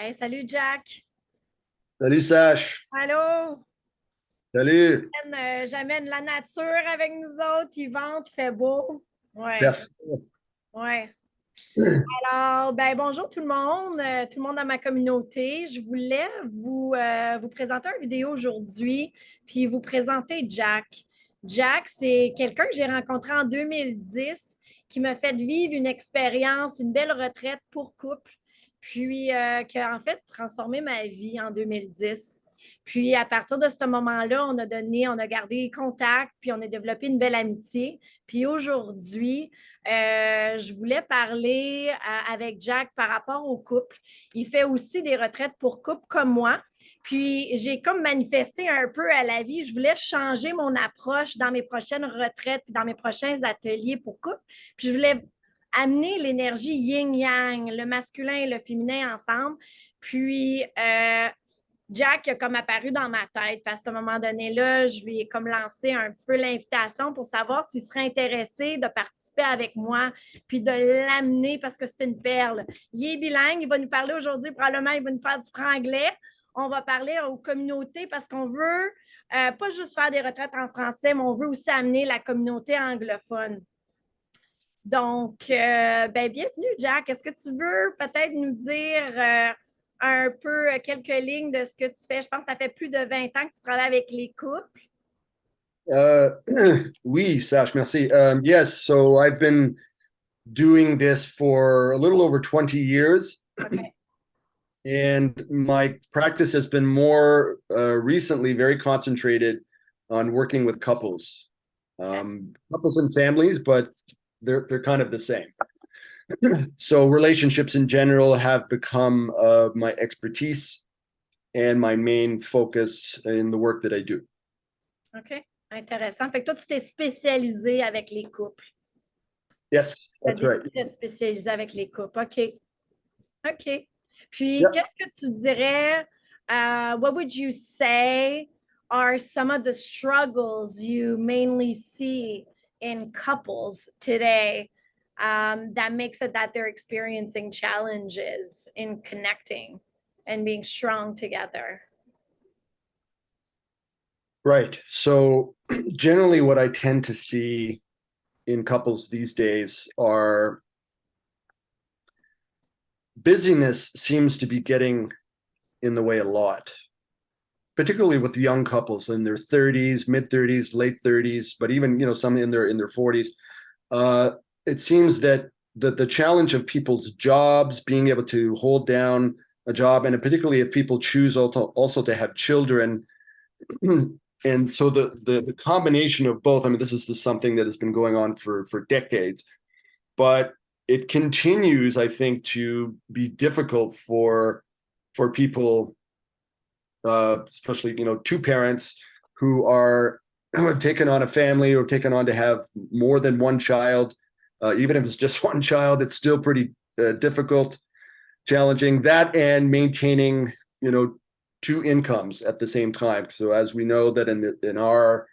Hey, salut Jack. Salut Sash. Allô? Salut. J'amène la nature avec nous autres. Il vente, il fait beau. Ouais, Parfait. ouais. Alors, ben bonjour tout le monde dans ma communauté. Je voulais vous présenter une vidéo aujourd'hui, puis vous présenter Jack. Jack, c'est quelqu'un que j'ai rencontré en 2010 qui m'a fait vivre une expérience, une belle retraite pour couple, puis qui a en fait transformé ma vie en 2010. Puis à partir de ce moment-là, on a gardé contact, puis on a développé une belle amitié. Puis aujourd'hui, je voulais parler avec Jack par rapport au couple. Il fait aussi des retraites pour couple comme moi. Puis j'ai comme manifesté un peu à la vie. Je voulais changer mon approche dans mes prochaines retraites, dans mes prochains ateliers pour couple. Puis je voulais amener l'énergie yin-yang, le masculin et le féminin ensemble. Puis Jack a comme apparu dans ma tête. À ce moment donné-là, je lui ai comme lancé un petit peu l'invitation pour savoir s'il serait intéressé de participer avec moi, puis de l'amener parce que c'est une perle. Il est bilingue, il va nous parler aujourd'hui, probablement il va nous faire du franglais. On va parler aux communautés parce qu'on veut pas juste faire des retraites en français, mais on veut aussi amener la communauté anglophone. Donc, bienvenue, Jack. Est-ce que tu veux peut-être nous dire un peu quelques lignes de ce que tu fais? Je pense que ça fait plus de 20 ans que tu travailles avec les couples. Uh, oui, Sash, merci. Yes, so I've been doing this for a little over 20 years, OK. and my practice has been more recently very concentrated on working with couples, Okay. couples and families, but they're kind of the same. So relationships in general have become my expertise and my main focus in the work that I do. OK. Intéressant. Fait que toi, tu t'es spécialisé avec les couples. Yes, Tu as that's des right. traits spécialisés avec les couples. OK. OK. Puis, Yeah. qu'est-ce que tu dirais? What would you say are some of the struggles you mainly see in couples today that makes it that they're experiencing challenges in connecting and being strong together? Right. So generally what I tend to see in couples these days are busyness seems to be getting in the way a lot, particularly with young couples in their 30s, mid 30s, late 30s, but even, some in their 40s. It seems that the challenge of people's jobs, being able to hold down a job, and particularly if people choose also to have children, and so the combination of both, I mean, this is something that has been going on for decades, but it continues, I think, to be difficult for people, especially two parents who have taken on a family or taken on to have more than one child. Even if it's just one child, it's still pretty difficult, challenging that, and maintaining two incomes at the same time. So as we know that in our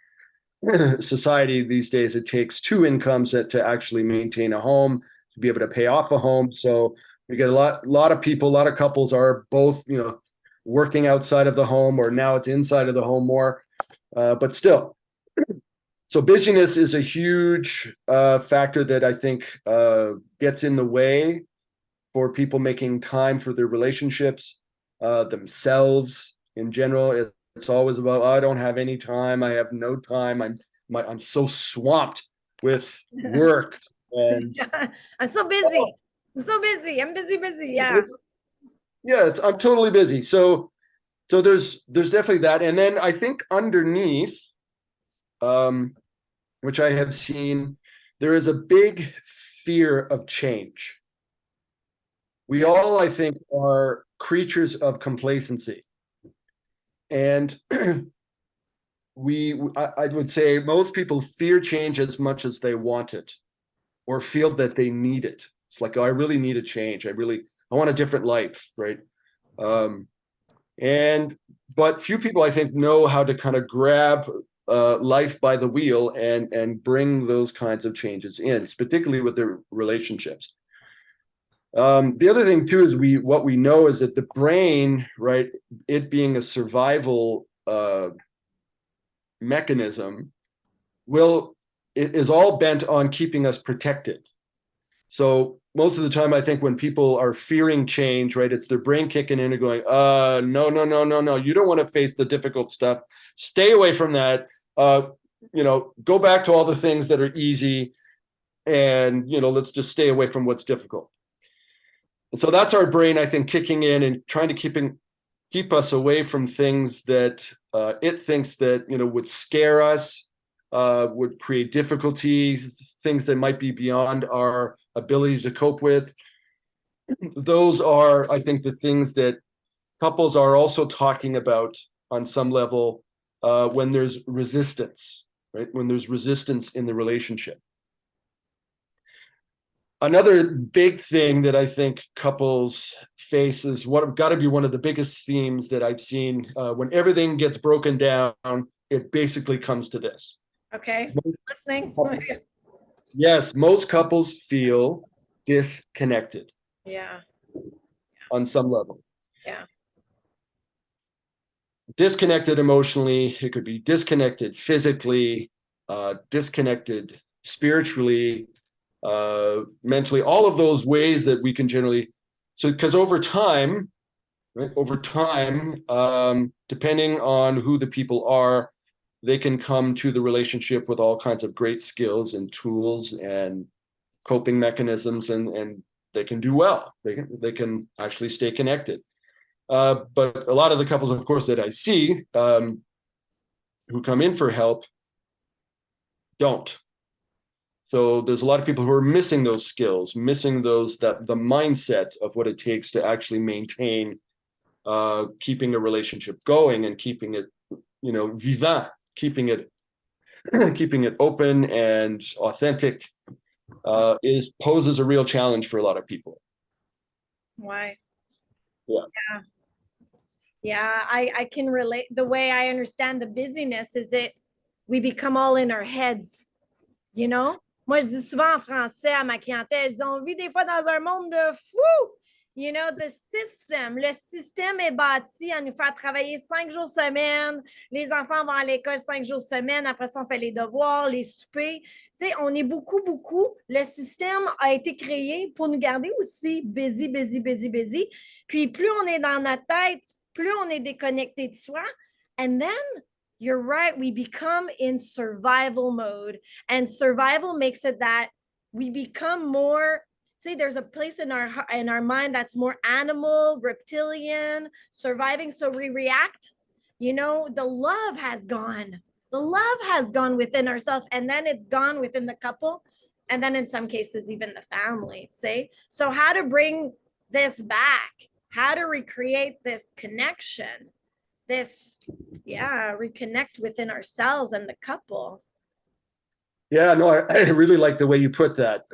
society these days, it takes two incomes to actually maintain a home, to be able to pay off a home. So we get a lot of people, a lot of couples are both working outside of the home, or now it's inside of the home more, but still. So busyness is a huge factor that I think gets in the way for people making time for their relationships, themselves in general. It's always about, I don't have any time. I have no time. I'm so swamped with work and I'm so busy. I'm so busy. I'm busy, busy. Yeah. yeah, I'm totally busy. So there's definitely that, and then I think underneath, which I have seen, there is a big fear of change. We Yeah. all, I think, are creatures of complacency. And I would say most people fear change as much as they want it, or feel that they need it. It's like, oh, I really need a change. I want a different life, right? But few people, I think, know how to kind of grab life by the wheel and bring those kinds of changes in, particularly with their relationships. The other thing too is what we know is that the brain, right, it being a survival mechanism, it is all bent on keeping us protected. So most of the time, I think when people are fearing change, right, it's their brain kicking in and going, no, no, no, no, no, you don't want to face the difficult stuff. Stay away from that. Go back to all the things that are easy, and let's just stay away from what's difficult. And so that's our brain, I think, kicking in and trying to keep us away from things that it thinks that would scare us, would create difficulty, things that might be beyond our ability to cope with. Those are, I think, the things that couples are also talking about on some level when there's resistance, right? When there's resistance in the relationship. Another big thing that I think couples face is what got to be one of the biggest themes that I've seen when everything gets broken down. It basically comes to this. Okay, listening. Yes, most couples feel disconnected. Yeah. On some level. Yeah. Disconnected emotionally, it could be disconnected physically, disconnected spiritually, mentally, all of those ways that we can generally. So, because over time, right, depending on who the people are, they can come to the relationship with all kinds of great skills and tools and coping mechanisms, and they can do well. They can actually stay connected. But a lot of the couples, of course, that I see who come in for help don't. So there's a lot of people who are missing those skills, missing the mindset of what it takes to actually maintain keeping a relationship going and keeping it, vivant, keeping it open and authentic poses a real challenge for a lot of people. Why? Yeah. Yeah. Yeah, I can relate. The way I understand the busyness is we become all in our heads, you know? Moi, je dis souvent en français à ma clientèle, on vit des fois dans un monde de fou. You know, le système est bâti à nous faire travailler 5 jours semaine. Les enfants vont à l'école 5 jours semaine. Après ça, on fait les devoirs, les soupers. Tu sais, on est beaucoup, beaucoup. Le système a été créé pour nous garder aussi busy, busy, busy, busy. Puis plus on est dans notre tête, plus on est déconnecté de soi. And then you're right, we become in survival mode. And survival makes it that we become more, say there's a place in our mind that's more animal, reptilian, surviving. So we react, the love has gone. The love has gone within ourselves, and then it's gone within the couple, and then in some cases, even the family, say. So how to bring this back, how to recreate this connection, reconnect within ourselves and the couple. Yeah, no, I really like the way you put that.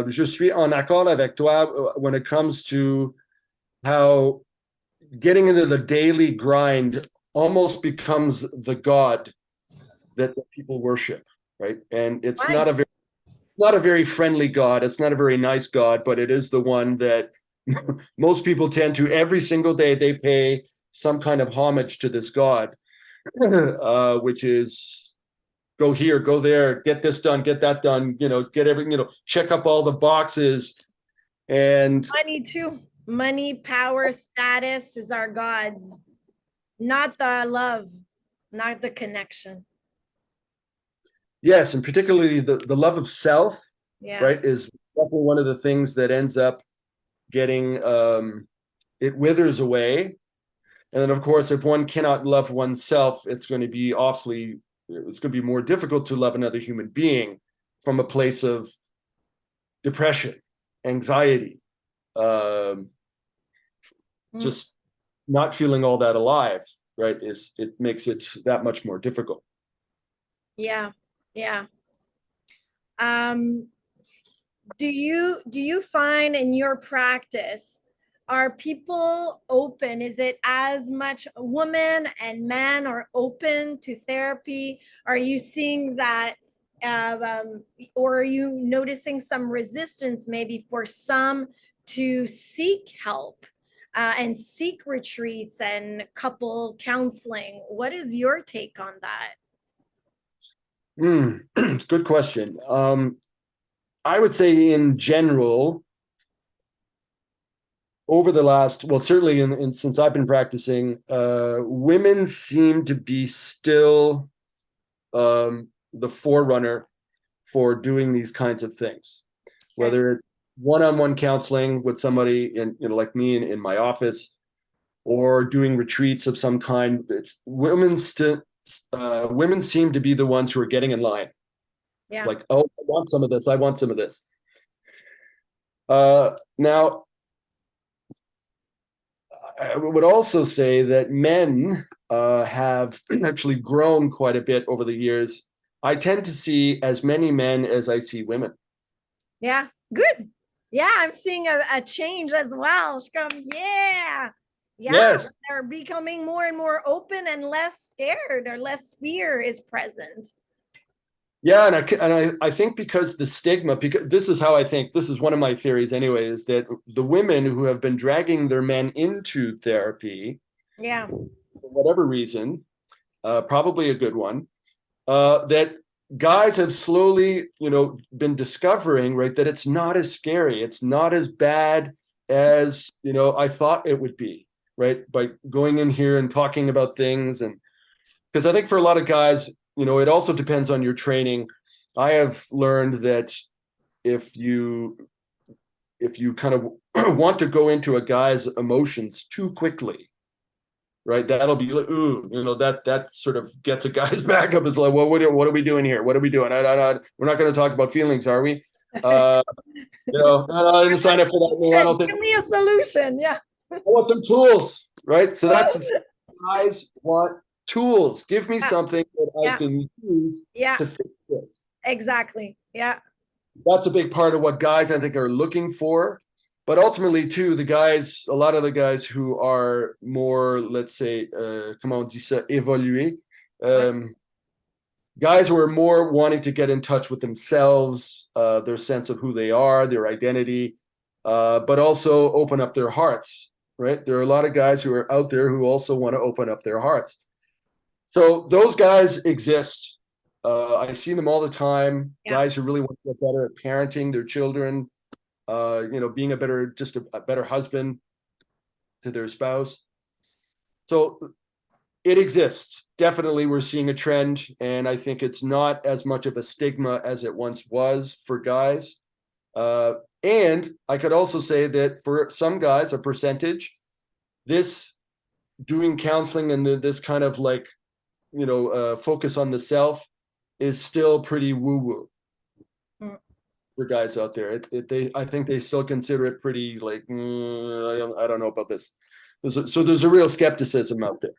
Je suis en accord avec toi when it comes to how getting into the daily grind almost becomes the God that people worship, right? And it's not a very friendly God. It's not a very nice God, but it is the one that most people tend to every single day. They pay some kind of homage to this God, which is go here, go there, get this done, get that done, get everything, check up all the boxes. And money too. Money, power, status is our gods, not the love, not the connection. Yes, and particularly the love of self, right, is definitely one of the things that ends up getting it withers away. And then, of course, if one cannot love oneself, it's going to be more difficult to love another human being from a place of depression, anxiety, just not feeling all that alive, right? It makes it that much more difficult. Yeah. Do you find in your practice, are people open? Is it as much women and men are open to therapy? Are you seeing that, or are you noticing some resistance maybe for some to seek help and seek retreats and couple counseling. What is your take on that? Good question. I would say in general, over the last, well, certainly since I've been practicing, women seem to be still the forerunner for doing these kinds of things, whether it's one-on-one counseling with somebody like me in my office, or doing retreats of some kind. It's women seem to be the ones who are getting in line. Yeah. It's like, oh, I want some of this. I want some of this. Now, I would also say that men have actually grown quite a bit over the years. I tend to see as many men as I see women. Yeah, good. Yeah, I'm seeing a change as well. Yeah. Yeah, Yes. they're becoming more and more open and less scared, or less fear is present. Yeah, and I think because the stigma, because this is how I think, this is one of my theories anyway, is that the women who have been dragging their men into therapy, Yeah. for whatever reason, probably a good one, that guys have slowly, been discovering, right, that it's not as scary, it's not as bad as, I thought it would be, right? By going in here and talking about things. And because I think for a lot of guys, it also depends on your training. I have learned that if you kind of want to go into a guy's emotions too quickly, right, that'll be like, ooh, that sort of gets a guy's back up. It's like, well, what are we doing here? What are we doing? We're not going to talk about feelings, are we? I didn't sign up for that. I don't think. Give me a solution. Yeah. I want some tools, right? So that's the thing. Guys want tools. Give me something that I can use to fix this. Exactly. Yeah. That's a big part of what guys, I think, are looking for. But ultimately, too, a lot of the guys who are more, let's say, comment on dit ça, évolués, guys who are more wanting to get in touch with themselves, their sense of who they are, their identity, but also open up their hearts, right? There are a lot of guys who are out there who also want to open up their hearts. So those guys exist. I see them all the time. Yeah. Guys who really want to get better at parenting their children, being a better husband to their spouse. So it exists. Definitely, we're seeing a trend, and I think it's not as much of a stigma as it once was for guys. And I could also say that for some guys, a percentage, this doing counseling and this kind of like, focus on the self is still pretty woo-woo for guys out there. I think they still consider it pretty like, I don't know about this. So there's a real skepticism out there.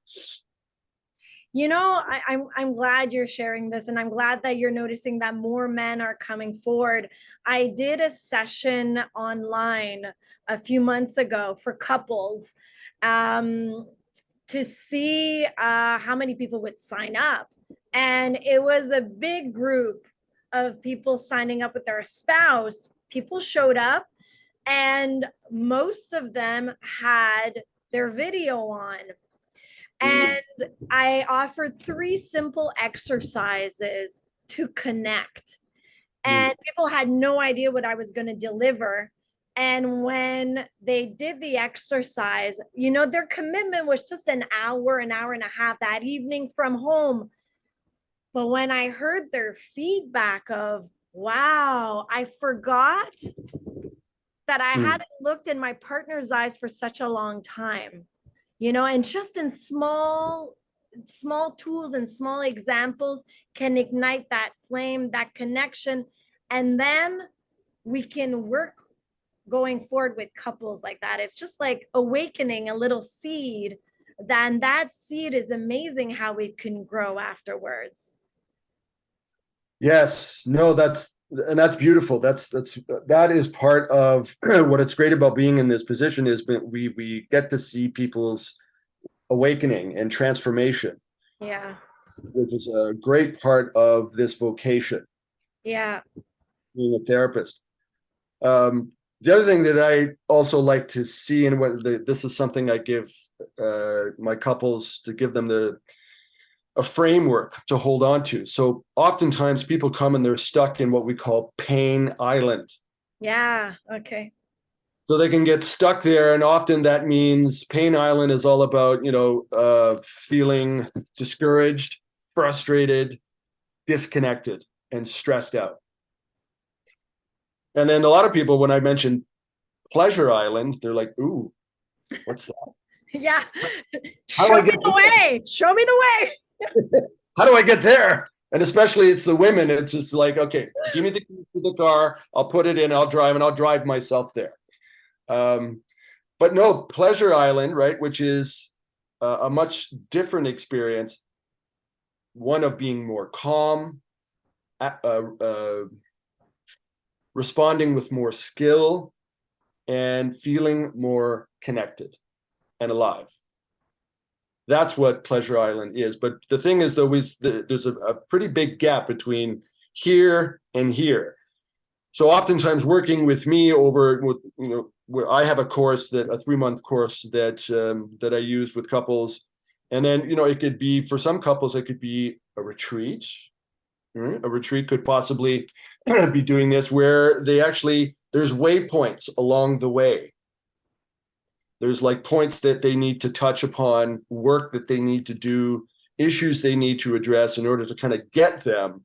I'm glad you're sharing this, and I'm glad that you're noticing that more men are coming forward. I did a session online a few months ago for couples to see how many people would sign up. And it was a big group of people signing up with their spouse. People showed up, and most of them had their video on. And I offered 3 simple exercises to connect. And people had no idea what I was going to deliver. And when they did the exercise, their commitment was just an hour and a half that evening from home. But when I heard their feedback of, wow, I forgot that I hadn't looked in my partner's eyes for such a long time, and just in small tools and small examples can ignite that flame, that connection. And then we can work going forward with couples like that. It's just like awakening a little seed. Then that seed is amazing how it can grow afterwards. Yes, no, that's beautiful. That is part of what it's great about being in this position is we get to see people's awakening and transformation. Yeah. Which is a great part of this vocation. Yeah. Being a therapist. The other thing that I also like to see, and this is something I give my couples to give them a framework to hold on to. So oftentimes people come and they're stuck in what we call pain island. Yeah. Okay. So they can get stuck there, and often that means pain island is all about feeling discouraged, frustrated, disconnected, and stressed out. And then a lot of people, when I mention pleasure island, they're like, "Ooh, what's that? Yeah. How do Show I me get the way. Show me the way. how do I get there?" And especially it's the women. It's just like, okay, give me the keys to the car. I'll put it in. I'll drive, and I'll drive myself there. Um, but no, pleasure island, right? Which is a much different experience. One of being more calm, uh, uh, responding with more skill, and feeling more connected and alive. That's what Pleasure Island is. But the thing is, though, there's a pretty big gap between here and here. So oftentimes working with me over, where I have a course, that a 3-month course that I use with couples. And then, it could be, for some couples, it could be a retreat. Right? A retreat could possibly be doing this where there's waypoints along the way. There's like points that they need to touch upon, work that they need to do, issues they need to address in order to kind of get them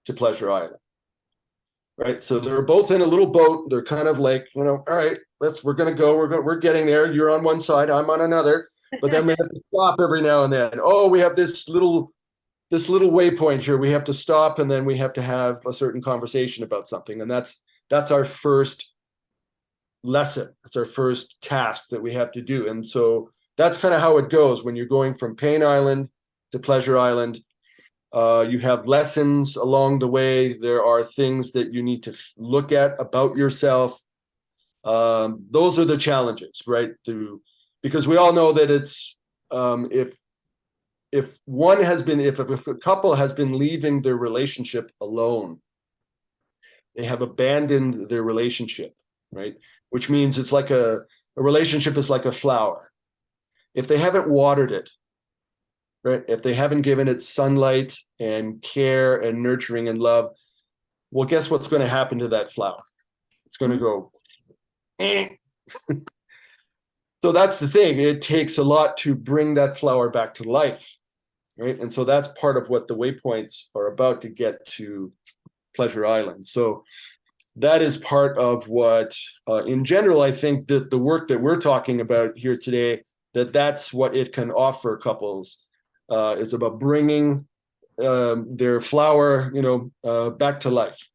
to Pleasure Island. Right. So they're both in a little boat. They're kind of like, all right, we're going to go. We're getting there. You're on one side, I'm on another. But then we have to stop every now and then. Oh, we have this little waypoint here. We have to stop, and then we have to have a certain conversation about something. And that's our first lesson. It's our first task that we have to do. And so that's kind of how it goes when you're going from Pain Island to Pleasure Island. You have lessons along the way. There are things that you need to look at about yourself. Those are the challenges, right? Because we all know that it's if a couple has been leaving their relationship alone, they have abandoned their relationship, right? Which means it's like a relationship is like a flower. If they haven't watered it, right? If they haven't given it sunlight and care and nurturing and love, well, guess what's going to happen to that flower? It's going to go, eh. So that's the thing. It takes a lot to bring that flower back to life, right? And so that's part of what the waypoints are about to get to Pleasure Island. So that is part of what, in general, I think that the work that we're talking about here today, that's what it can offer couples, is about bringing their flower, back to life.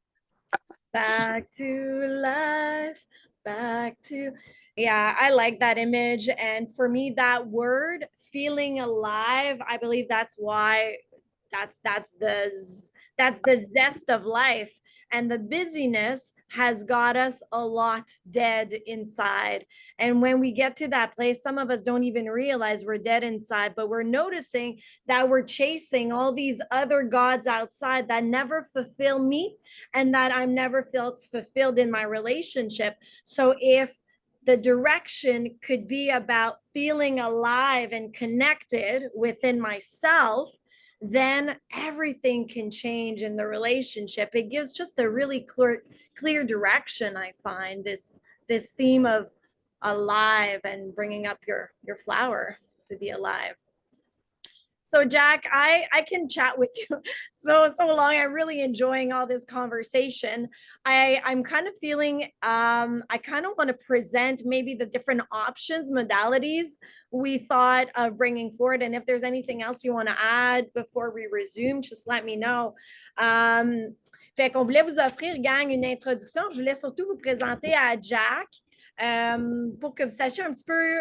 Back to life, back to, yeah, I like that image. And for me, that word, feeling alive, I believe that's why that's the zest of life. And the busyness has got us a lot dead inside. And when we get to that place, some of us don't even realize we're dead inside, but we're noticing that we're chasing all these other gods outside that never fulfill me, and that I'm never felt fulfilled in my relationship. So if the direction could be about feeling alive and connected within myself, then everything can change in the relationship. It gives just a really clear direction. I find this theme of alive and bringing up your flower to be alive. So Jack, I can chat with you so long. I'm really enjoying all this conversation. I'm kind of feeling I kind of want to present maybe the different options, modalities we thought of bringing forward. And if there's anything else you want to add before we resume, just let me know. Fait qu'on voulait vous offrir, gang, une introduction. Je voulais surtout vous présenter à Jack. Pour que vous sachiez un petit peu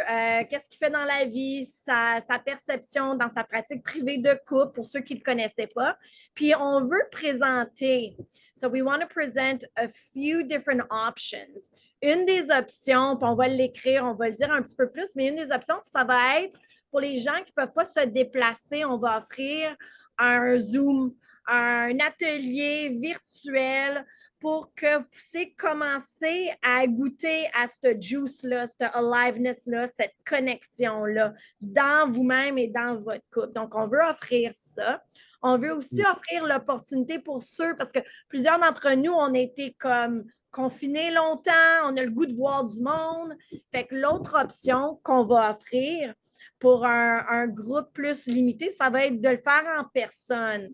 qu'est-ce qu'il fait dans la vie, sa perception dans sa pratique privée de couple, pour ceux qui ne le connaissaient pas. Puis on veut présenter, so we want to present a few different options. Une des options, puis on va l'écrire, on va le dire un petit peu plus, mais une des options, ça va être pour les gens qui ne peuvent pas se déplacer, on va offrir un Zoom, un atelier virtuel pour que vous puissiez commencer à goûter à ce juice-là, cette aliveness-là, cette connexion-là dans vous-même et dans votre couple. Donc, on veut offrir ça. On veut aussi offrir l'opportunité pour ceux, parce que plusieurs d'entre nous, on a été comme confinés longtemps, on a le goût de voir du monde. Fait que l'autre option qu'on va offrir pour un groupe plus limité, ça va être de le faire en personne.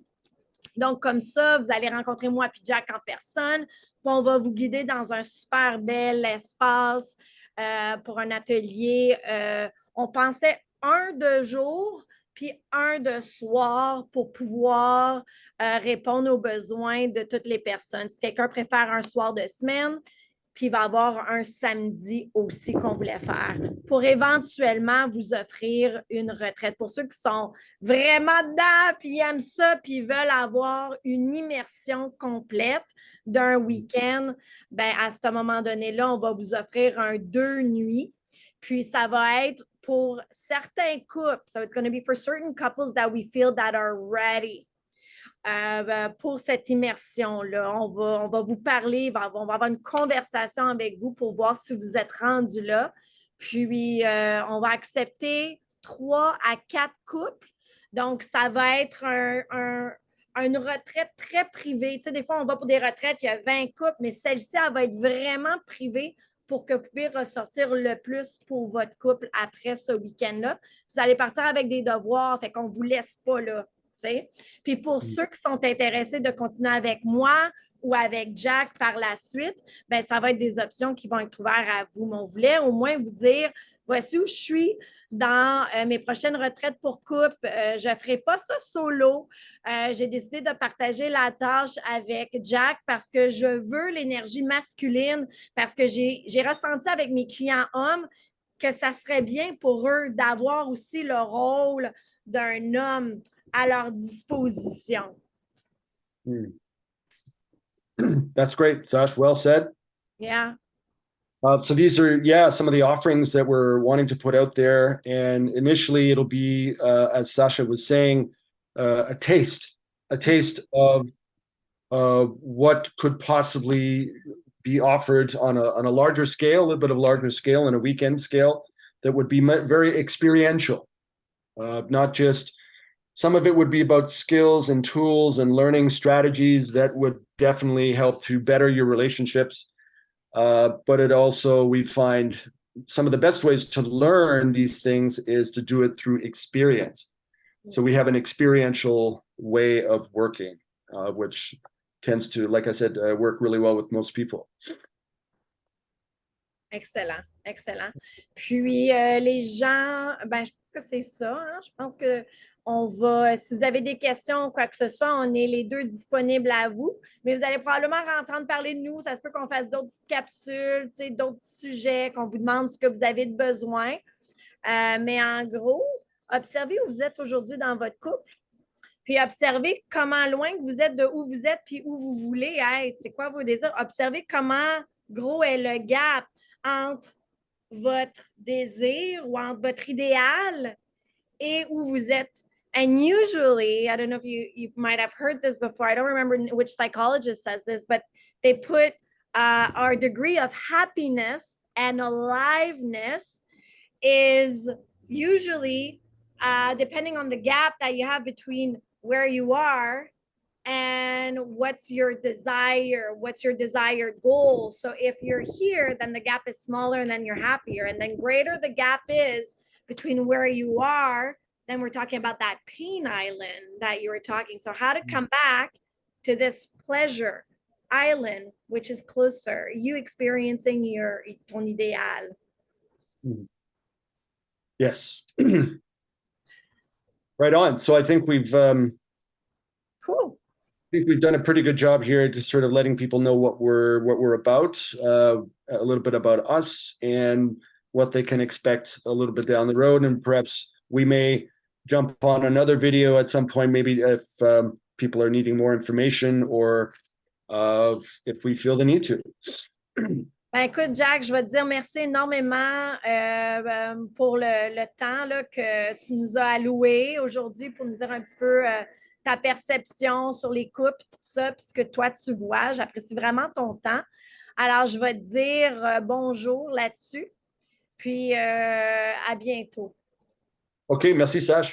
Donc, comme ça, vous allez rencontrer moi et Jack en personne. Puis on va vous guider dans un super bel espace pour un atelier. On pensait un de jour puis un de soir pour pouvoir répondre aux besoins de toutes les personnes. Si quelqu'un préfère un soir de semaine, puis il va y avoir un samedi aussi qu'on voulait faire pour éventuellement vous offrir une retraite. Pour ceux qui sont vraiment dedans, puis aiment ça, puis veulent avoir une immersion complète d'un week-end, ben à ce moment donné-là, on va vous offrir un 2 nuits. Puis ça va être pour certains couples. So it's going to be for certain couples that we feel that are ready. Pour cette immersion-là. On va vous parler, on va avoir une conversation avec vous pour voir si vous êtes rendu là. Puis, on va accepter 3 à 4 couples. Donc, ça va être une retraite très privée. Tu sais, des fois, on va pour des retraites, il y a 20 couples, mais celle-ci, elle va être vraiment privée pour que vous puissiez ressortir le plus pour votre couple après ce week-end-là. Vous allez partir avec des devoirs, fait qu'on ne vous laisse pas là. T'sais. Puis pour ceux qui sont intéressés de continuer avec moi ou avec Jack par la suite, ben ça va être des options qui vont être ouvertes à vous. Mais on voulait au moins vous dire, voici où je suis dans mes prochaines retraites pour couple. Je ne ferai pas ça solo. J'ai décidé de partager la tâche avec Jack parce que je veux l'énergie masculine, parce que j'ai ressenti avec mes clients hommes que ça serait bien pour eux d'avoir aussi le rôle d'un homme à leur disposition. That's great, Sash. Well said. Yeah. So these are, some of the offerings that we're wanting to put out there. And initially, it'll be, as Sasha was saying, a taste of what could possibly be offered on a larger scale, a little bit of larger scale, and a weekend scale that would be very experiential, not just. Some of it would be about skills and tools and learning strategies that would definitely help to better your relationships. But it also, we find some of the best ways to learn these things is to do it through experience. So we have an experiential way of working, which tends to, like I said, work really well with most people. Excellent, excellent. Puis les gens, ben je pense que c'est ça. Hein? Je pense que on va, si vous avez des questions ou quoi que ce soit, on est les deux disponibles à vous. Mais vous allez probablement entendre parler de nous. Ça se peut qu'on fasse d'autres petites capsules, d'autres sujets, qu'on vous demande ce que vous avez de besoin. Mais en gros, observez où vous êtes aujourd'hui dans votre couple. Puis observez comment loin que vous êtes de où vous êtes puis où vous voulez être. C'est quoi vos désirs? Observez comment gros est le gap entre votre désir ou entre votre idéal et où vous êtes. And usually, I don't know if you might have heard this before, I don't remember which psychologist says this, but they put our degree of happiness and aliveness is usually depending on the gap that you have between where you are and what's your desire, what's your desired goal. So if you're here, then the gap is smaller and then you're happier. And then greater the gap is between where you are, then we're talking about that pain island that you were talking. So how to come back to this pleasure island, which is closer, you experiencing ton idéal. Yes. Right on. So I think we've cool. I think we've done a pretty good job here, just sort of letting people know what we're about, a little bit about us and what they can expect a little bit down the road. And perhaps we may jump on another video at some point, maybe if people are needing more information or if we feel the need to. Ben, écoute, Jack, je vais te dire merci énormément pour le temps là, que tu nous as alloué aujourd'hui pour nous dire un petit peu ta perception sur les coupes, tout ça, puis ce que toi, tu vois. J'apprécie vraiment ton temps. Alors, je vais te dire bonjour là-dessus, puis à bientôt. OK, merci Sach.